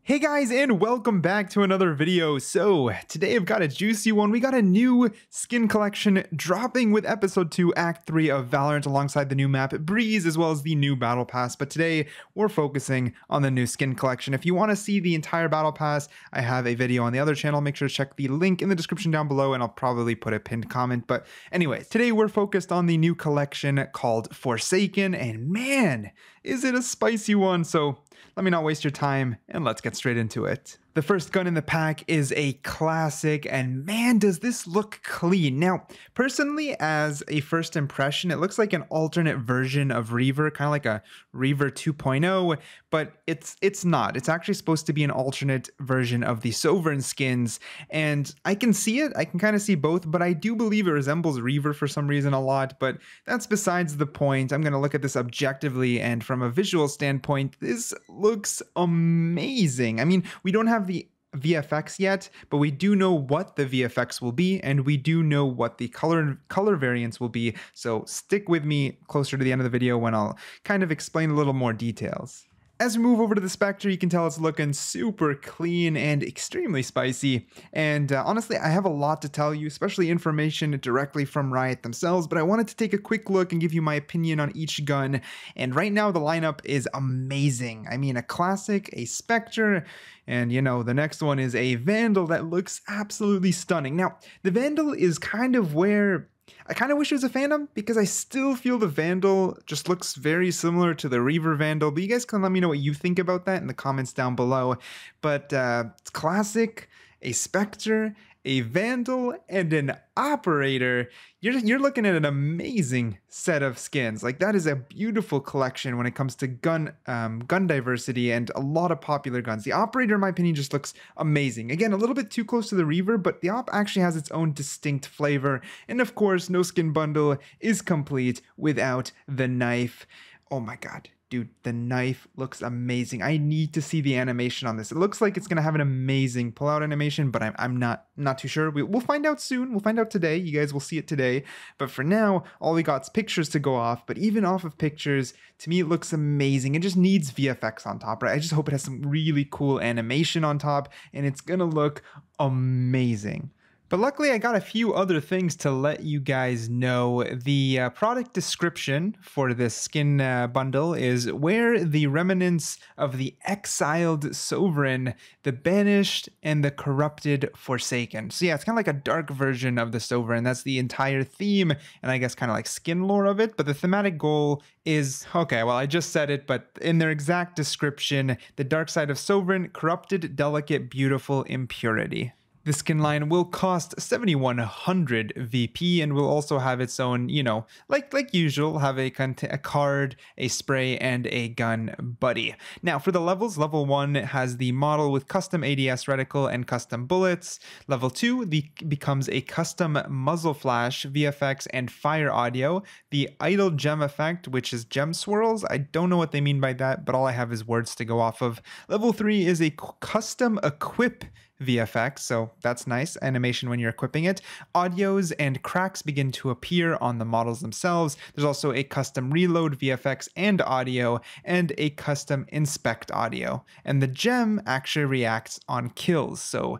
Hey guys, and welcome back to another video. So today I've got a juicy one. We got a new skin collection dropping with episode 2 act 3 of Valorant alongside the new map Breeze as well as the new battle pass. But today we're focusing on the new skin collection. If you want to see the entire battle pass, I have a video on the other channel. Make sure to check the link in the description down below and I'll probably put a pinned comment. But anyways, today we're focused on the new collection called Forsaken, and man, is it a spicy one. So let me not waste your time and let's get straight into it. The first gun in the pack is a classic, and man, does this look clean. Now, personally, as a first impression, it looks like an alternate version of Reaver, kind of like a Reaver 2.0, but it's not. It's actually supposed to be an alternate version of the Sovereign skins, and I can see it. I can kind of see both, but I do believe it resembles Reaver for some reason a lot, but that's besides the point. I'm going to look at this objectively, and from a visual standpoint, this looks amazing. I mean, we don't have the VFX yet, but we do know what the VFX will be, and we do know what the color variants will be. So stick with me closer to the end of the video when I'll kind of explain a little more details. As we move over to the Spectre, you can tell it's looking super clean and extremely spicy. And honestly, I have a lot to tell you, especially information directly from Riot themselves, but I wanted to take a quick look and give you my opinion on each gun. And right now, the lineup is amazing. I mean, a classic, a Spectre, and you know, the next one is a Vandal that looks absolutely stunning. Now, the Vandal is kind of where I kind of wish it was a Phantom, because I still feel the Vandal just looks very similar to the Reaver Vandal, but you guys can let me know what you think about that in the comments down below. But it's classic, a Spectre, a Vandal, and an Operator. You're looking at an amazing set of skins. Like, that is a beautiful collection when it comes to gun diversity and a lot of popular guns. The Operator, in my opinion, just looks amazing. Again, a little bit too close to the Reaver, but the Op actually has its own distinct flavor. And of course, no skin bundle is complete without the knife. Oh my god. Dude, the knife looks amazing. I need to see the animation on this. It looks like it's going to have an amazing pullout animation, but I'm not too sure. We'll find out soon. We'll find out today. You guys will see it today. But for now, all we got is pictures to go off. But even off of pictures, to me, it looks amazing. It just needs VFX on top, right? I just hope it has some really cool animation on top, and it's going to look amazing. But luckily, I got a few other things to let you guys know. The product description for this skin bundle is where the remnants of the exiled Sovereign, the banished, and the corrupted Forsaken. So yeah, it's kind of like a dark version of the Sovereign. That's the entire theme, and I guess kind of like skin lore of it. But the thematic goal is, okay, well, I just said it, but in their exact description, the dark side of Sovereign, corrupted, delicate, beautiful, impurity. The skin line will cost 7,100 VP and will also have its own, you know, like usual, have a card, a spray, and a gun buddy. Now, for the levels, level 1 has the model with custom ADS reticle and custom bullets. Level 2 becomes a custom muzzle flash, VFX, and fire audio. The idle gem effect, which is gem swirls. I don't know what they mean by that, but all I have is words to go off of. Level 3 is a custom equip VFX, so that's nice. Animation when you're equipping it. Audios and cracks begin to appear on the models themselves. There's also a custom reload VFX and audio, and a custom inspect audio. And the gem actually reacts on kills, so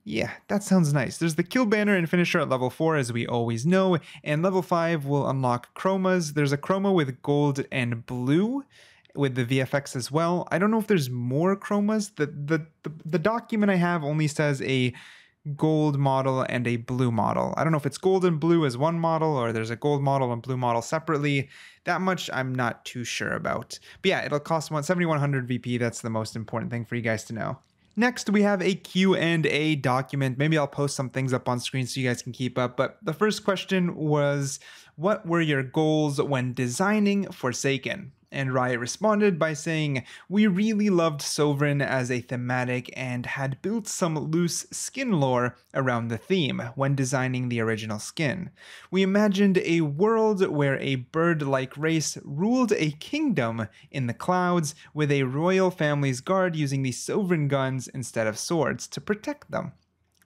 yeah, that sounds nice. There's the kill banner and finisher at level 4, as we always know, and level 5 will unlock chromas. There's a chroma with gold and blue, with the VFX as well. I don't know if there's more chromas. The document I have only says a gold model and a blue model. I don't know if it's gold and blue as one model, or there's a gold model and blue model separately. That much I'm not too sure about. But yeah, it'll cost 7,100 VP. That's the most important thing for you guys to know. Next, we have a Q&A document. Maybe I'll post some things up on screen so you guys can keep up. But the first question was, what were your goals when designing Forsaken? And Riot responded by saying, "We really loved Sovereign as a thematic and had built some loose skin lore around the theme when designing the original skin. We imagined a world where a bird-like race ruled a kingdom in the clouds with a royal family's guard using the Sovereign guns instead of swords to protect them.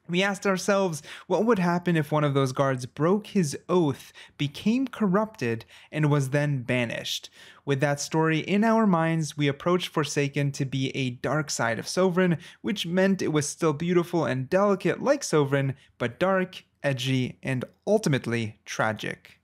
We asked ourselves what would happen if one of those guards broke his oath, became corrupted, and was then banished. With that story in our minds, we approached Forsaken to be a dark side of Sovereign, which meant it was still beautiful and delicate like Sovereign, but dark, edgy, and ultimately tragic.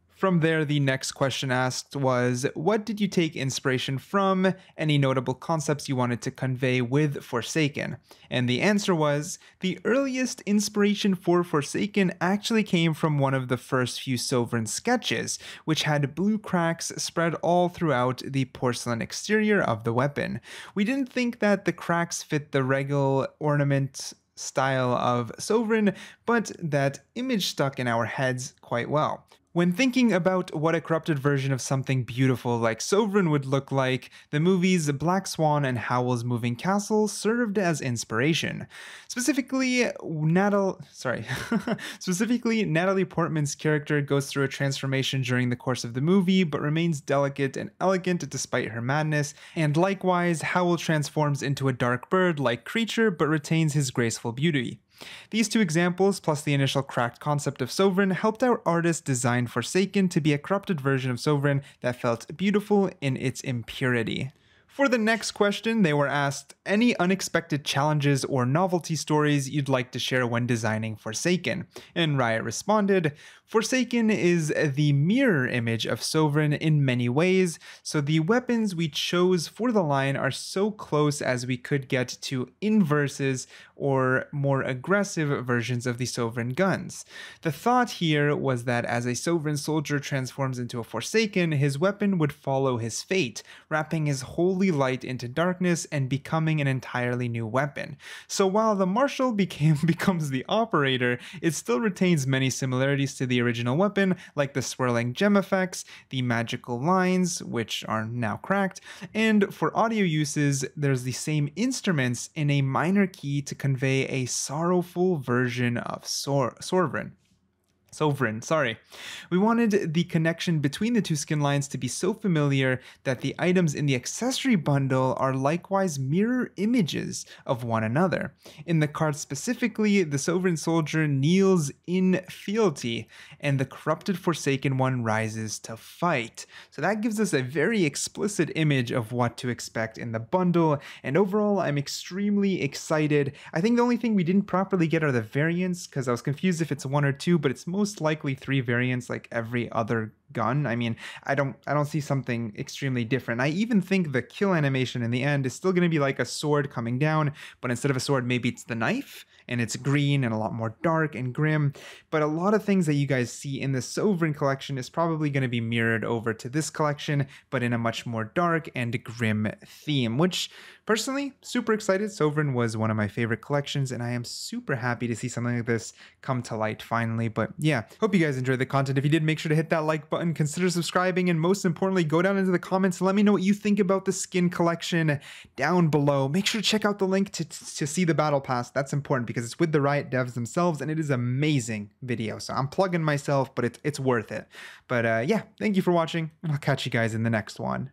From there, the next question asked was, what did you take inspiration from? Any notable concepts you wanted to convey with Forsaken? And the answer was, the earliest inspiration for Forsaken actually came from one of the first few Sovereign sketches, which had blue cracks spread all throughout the porcelain exterior of the weapon. We didn't think that the cracks fit the regular ornament style of Sovereign, but that image stuck in our heads quite well. When thinking about what a corrupted version of something beautiful like Sovereign would look like, the movies Black Swan and Howl's Moving Castle served as inspiration. Specifically, Natalie Portman's character goes through a transformation during the course of the movie, but remains delicate and elegant despite her madness, and likewise, Howl transforms into a dark bird-like creature but retains his graceful beauty. These two examples, plus the initial cracked concept of Sovereign, helped our artist design Forsaken to be a corrupted version of Sovereign that felt beautiful in its impurity. For the next question, they were asked, any unexpected challenges or novelty stories you'd like to share when designing Forsaken? And Riot responded, Forsaken is the mirror image of Sovereign in many ways, so the weapons we chose for the line are so close as we could get to inverses or more aggressive versions of the Sovereign guns. The thought here was that as a Sovereign soldier transforms into a Forsaken, his weapon would follow his fate, wrapping his holy light into darkness and becoming an entirely new weapon. So while the Marshal becomes the operator, it still retains many similarities to the original weapon, like the swirling gem effects, the magical lines, which are now cracked, and for audio uses, there's the same instruments in a minor key to convey a sorrowful version of Sovereign. We wanted the connection between the two skin lines to be so familiar that the items in the accessory bundle are likewise mirror images of one another. In the card specifically, the Sovereign soldier kneels in fealty, and the corrupted Forsaken one rises to fight. So that gives us a very explicit image of what to expect in the bundle, and overall I'm extremely excited. I think the only thing we didn't properly get are the variants, because I was confused if it's one or two, but it's most likely 3 variants like every other gun. I mean, I don't see something extremely different. I even think the kill animation in the end is still going to be like a sword coming down, but instead of a sword, maybe it's the knife, and it's green and a lot more dark and grim. But a lot of things that you guys see in the Sovereign collection is probably going to be mirrored over to this collection, but in a much more dark and grim theme, which personally, super excited. Sovereign was one of my favorite collections, and I am super happy to see something like this come to light finally. But yeah, hope you guys enjoyed the content. If you did, make sure to hit that like button, consider subscribing, and most importantly, go down into the comments and let me know what you think about the skin collection down below. Make sure to check out the link to see the battle pass. That's important because it's with the Riot devs themselves, and it is an amazing video. So I'm plugging myself, but it's worth it. But yeah, thank you for watching, and I'll catch you guys in the next one.